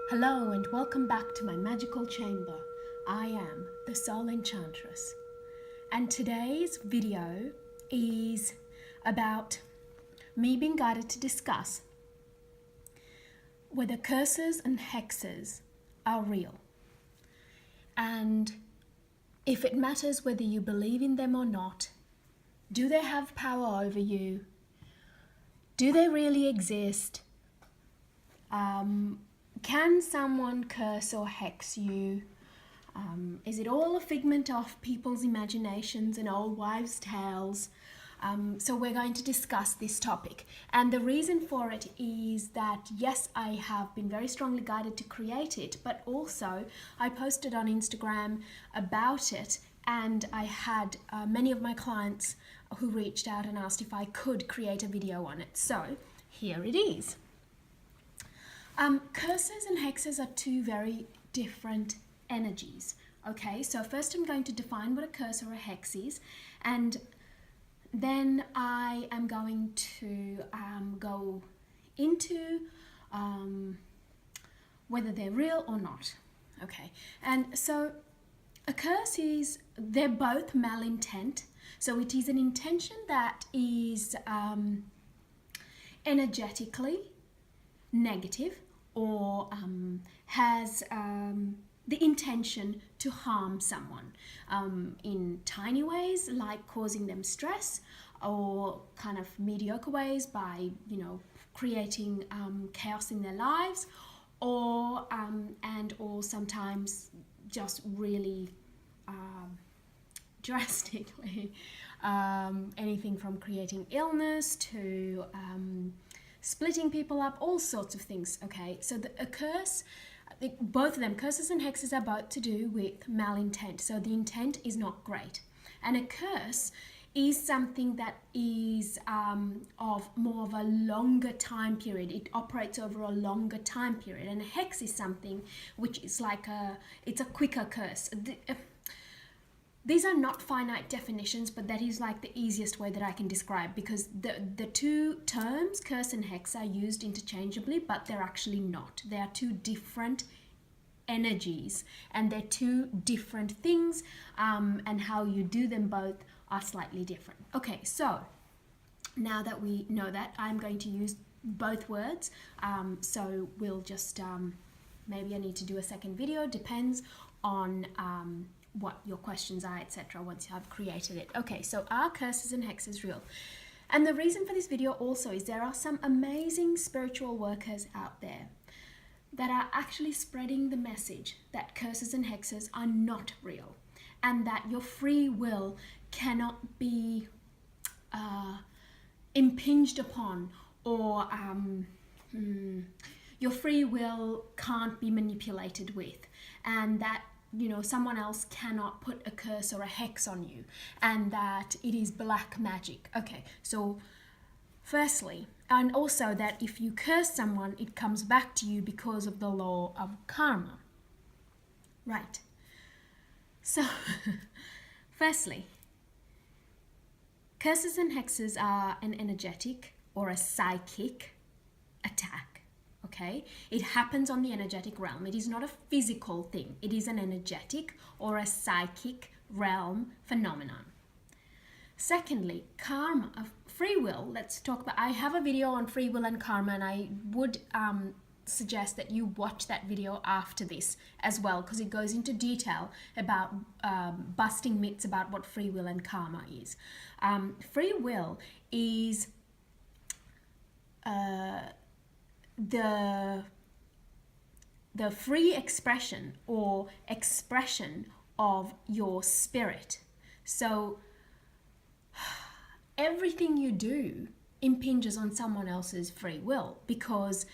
Hello and welcome back to my magical chamber. I am the Soul Enchantress, and today's video is about me being guided to discuss whether curses and hexes are real, and if it matters whether you believe in them or not. Do they have power over you? Do they really exist? Can someone curse or hex you? Is it all a figment of people's imaginations and old wives' tales? So we're going to discuss this topic. And the reason for it is that, yes, I have been very strongly guided to create it, but also I posted on Instagram about it, and I had many of my clients who reached out and asked if I could create a video on it. So here it is. Curses and hexes are two very different energies. Okay, so first I'm going to define what a curse or a hex is, and then I am going to go into whether they're real or not. Okay, and so a curse is, they're both malintent. So it is an intention that is energetically negative, or has the intention to harm someone in tiny ways, like causing them stress, or kind of mediocre ways by, creating chaos in their lives, or sometimes just really drastically, anything from creating illness to splitting people up, all sorts of things. Okay, so a curse, both of them, curses and hexes, are both to do with malintent. So the intent is not great. And a curse is something that is of more of a longer time period. It operates over a longer time period. And a hex is something which is like it's a quicker curse. These are not finite definitions, but that is like the easiest way that I can describe, because the two terms, curse and hex, are used interchangeably, but they're actually not. They are two different energies, and they're two different things, and how you do them both are slightly different. Okay, so now that we know that, I'm going to use both words. So we'll just, maybe I need to do a second video, depends on what your questions are, etc. once you have created it. Okay, so are curses and hexes real? And the reason for this video also is there are some amazing spiritual workers out there that are actually spreading the message that curses and hexes are not real, and that your free will cannot be impinged upon, or your free will can't be manipulated with, and that someone else cannot put a curse or a hex on you, and that it is black magic. Okay, so firstly, and also that if you curse someone, it comes back to you because of the law of karma. Right. So, firstly, curses and hexes are an energetic or a psychic attack. Okay, it happens on the energetic realm. It is not a physical thing. It is an energetic or a psychic realm phenomenon. Secondly, karma, free will. Let's talk about, I have a video on free will and karma, and I would suggest that you watch that video after this as well, because it goes into detail about busting myths about what free will and karma is. Free will is the free expression or expression of your spirit. So everything you do impinges on someone else's free will, because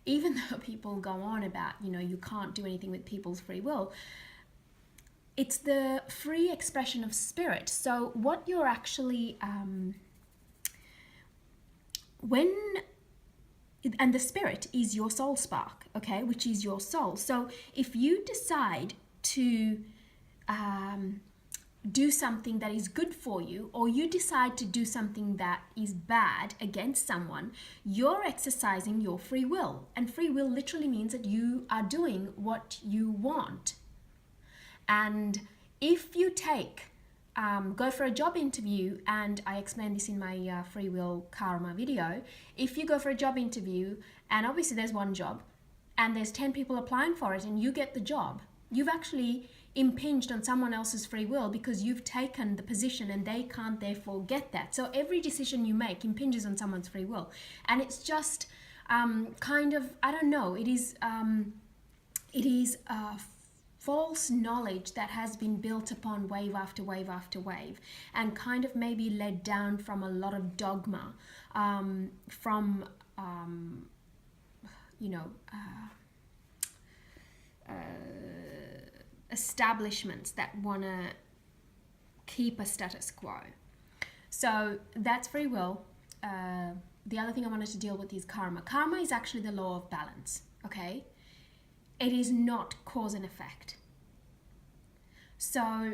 even though people go on about, you can't do anything with people's free will, it's the free expression of spirit. So what you're actually, and the spirit is your soul spark, okay, which is your soul. So if you decide to do something that is good for you, or you decide to do something that is bad against someone, you're exercising your free will. And free will literally means that you are doing what you want. And if you go for a job interview, and I explained this in my free will karma video, if you go for a job interview and obviously there's one job and there's 10 people applying for it and you get the job, you've actually impinged on someone else's free will because you've taken the position and they can't therefore get that. So every decision you make impinges on someone's free will. And it's just kind of, I don't know, it is false knowledge that has been built upon wave after wave after wave, and kind of maybe led down from a lot of dogma, from establishments that want to keep a status quo. So that's free will. The other thing I wanted to deal with is karma. Karma is actually the law of balance, okay? It is not cause and effect. So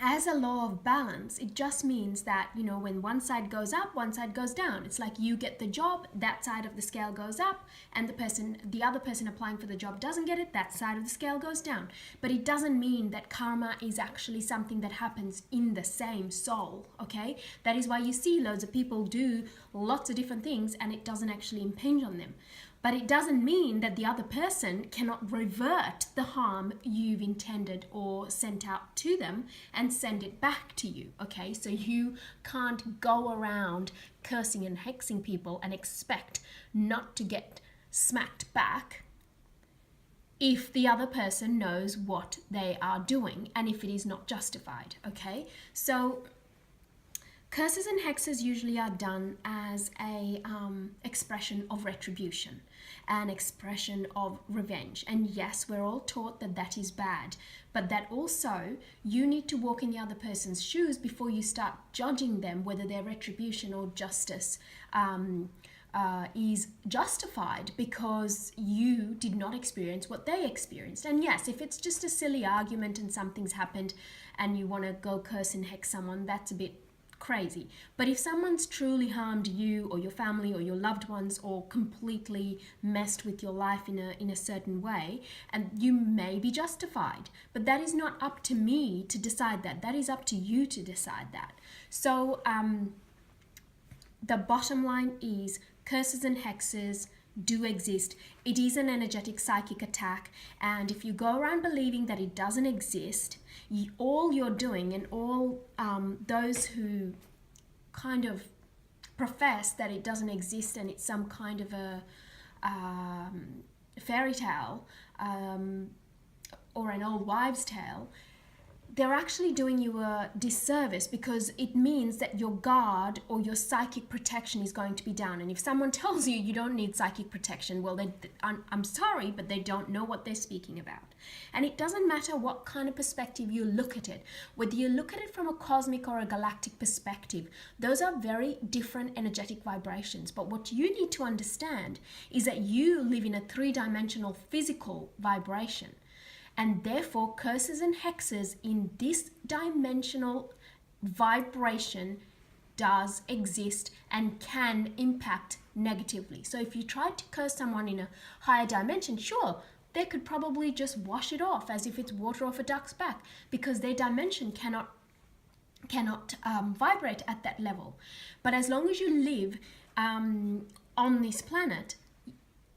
as a law of balance, it just means that, when one side goes up, one side goes down. It's like you get the job, that side of the scale goes up, and the other person applying for the job doesn't get it, that side of the scale goes down. But it doesn't mean that karma is actually something that happens in the same soul, okay? That is why you see loads of people do lots of different things and it doesn't actually impinge on them. But it doesn't mean that the other person cannot revert the harm you've intended or sent out to them and send it back to you, okay? So you can't go around cursing and hexing people and expect not to get smacked back if the other person knows what they are doing and if it is not justified, okay? So curses and hexes usually are done as a expression of retribution, an expression of revenge. And yes, we're all taught that that is bad, but that also you need to walk in the other person's shoes before you start judging them whether their retribution or justice is justified because you did not experience what they experienced. And yes, if it's just a silly argument and something's happened and you want to go curse and hex someone, that's a bit crazy. But if someone's truly harmed you or your family or your loved ones or completely messed with your life in a certain way, and you may be justified, but that is not up to me to decide that. That is up to you to decide that. So the bottom line is curses and hexes do exist. It is an energetic psychic attack, and if you go around believing that it doesn't exist, all you're doing, and all those who kind of profess that it doesn't exist and it's some kind of a fairy tale or an old wives' tale, they're actually doing you a disservice, because it means that your guard or your psychic protection is going to be down. And if someone tells you you don't need psychic protection, well, I'm sorry, but they don't know what they're speaking about. And it doesn't matter what kind of perspective you look at it, whether you look at it from a cosmic or a galactic perspective, those are very different energetic vibrations. But what you need to understand is that you live in a three-dimensional physical vibration. And therefore, curses and hexes in this dimensional vibration does exist and can impact negatively. So if you tried to curse someone in a higher dimension, sure, they could probably just wash it off as if it's water off a duck's back, because their dimension cannot vibrate at that level. But as long as you live on this planet,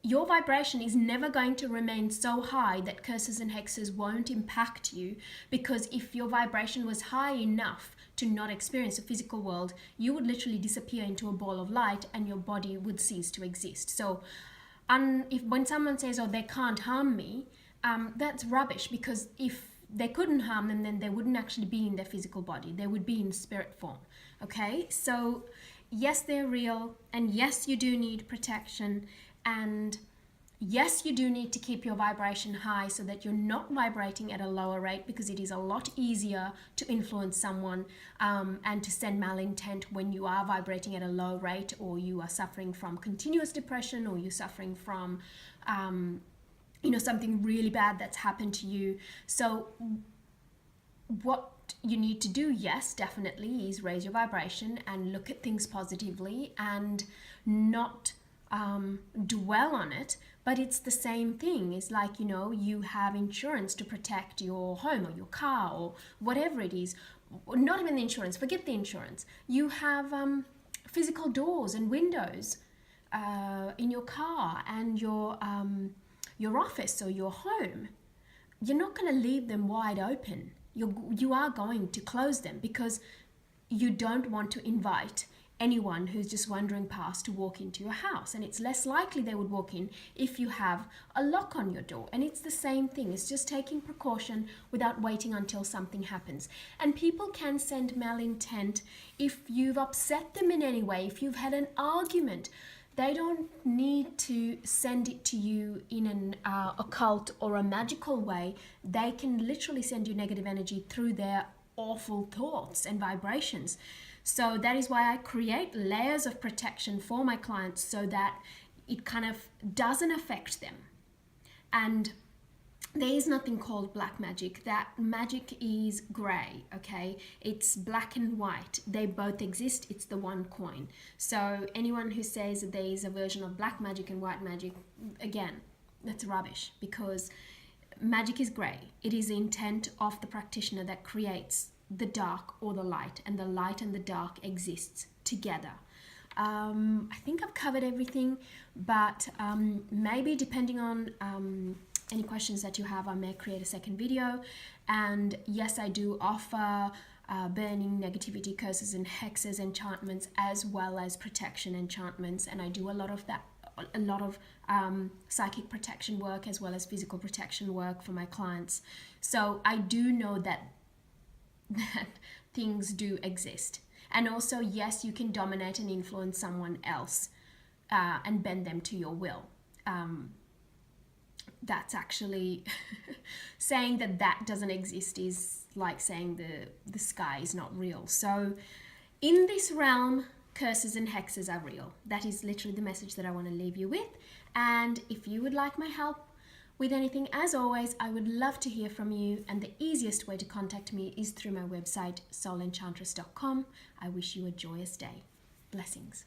your vibration is never going to remain so high that curses and hexes won't impact you, because if your vibration was high enough to not experience the physical world, you would literally disappear into a ball of light and your body would cease to exist. So when someone says, oh, they can't harm me, that's rubbish, because if they couldn't harm them, then they wouldn't actually be in their physical body. They would be in spirit form, okay? So yes, they're real, and yes, you do need protection. And yes, you do need to keep your vibration high so that you're not vibrating at a lower rate, because it is a lot easier to influence someone and to send malintent when you are vibrating at a low rate, or you are suffering from continuous depression, or you're suffering from something really bad that's happened to you. So what you need to do, yes, definitely, is raise your vibration and look at things positively and not dwell on it. But it's the same thing. It's like, you have insurance to protect your home or your car or whatever it is. Not even the insurance, forget the insurance. You have physical doors and windows in your car and your office or your home. You're not going to leave them wide open. You are going to close them because you don't want to invite anyone who's just wandering past to walk into your house, and it's less likely they would walk in if you have a lock on your door. And it's the same thing. It's just taking precaution without waiting until something happens. And people can send malintent if you've upset them in any way, if you've had an argument. They don't need to send it to you in an occult or a magical way. They can literally send you negative energy through their awful thoughts and vibrations. So that is why I create layers of protection for my clients so that it kind of doesn't affect them. And there is nothing called black magic. That magic is grey, okay? It's black and white. They both exist. It's the one coin. So anyone who says that there is a version of black magic and white magic, again, that's rubbish, because magic is grey. It is the intent of the practitioner that creates the dark or the light, and the light and the dark exists together. I think I've covered everything, but maybe depending on any questions that you have, I may create a second video. And yes, I do offer burning negativity, curses and hexes, enchantments, as well as protection enchantments, and I do a lot of that, a lot of psychic protection work as well as physical protection work for my clients. So I do know that things do exist. And also, yes, you can dominate and influence someone else and bend them to your will. That's actually saying that doesn't exist is like saying the sky is not real. So in this realm, curses and hexes are real. That is literally the message that I want to leave you with. And if you would like my help with anything, as always, I would love to hear from you, and the easiest way to contact me is through my website, soulenchantress.com. I wish you a joyous day. Blessings.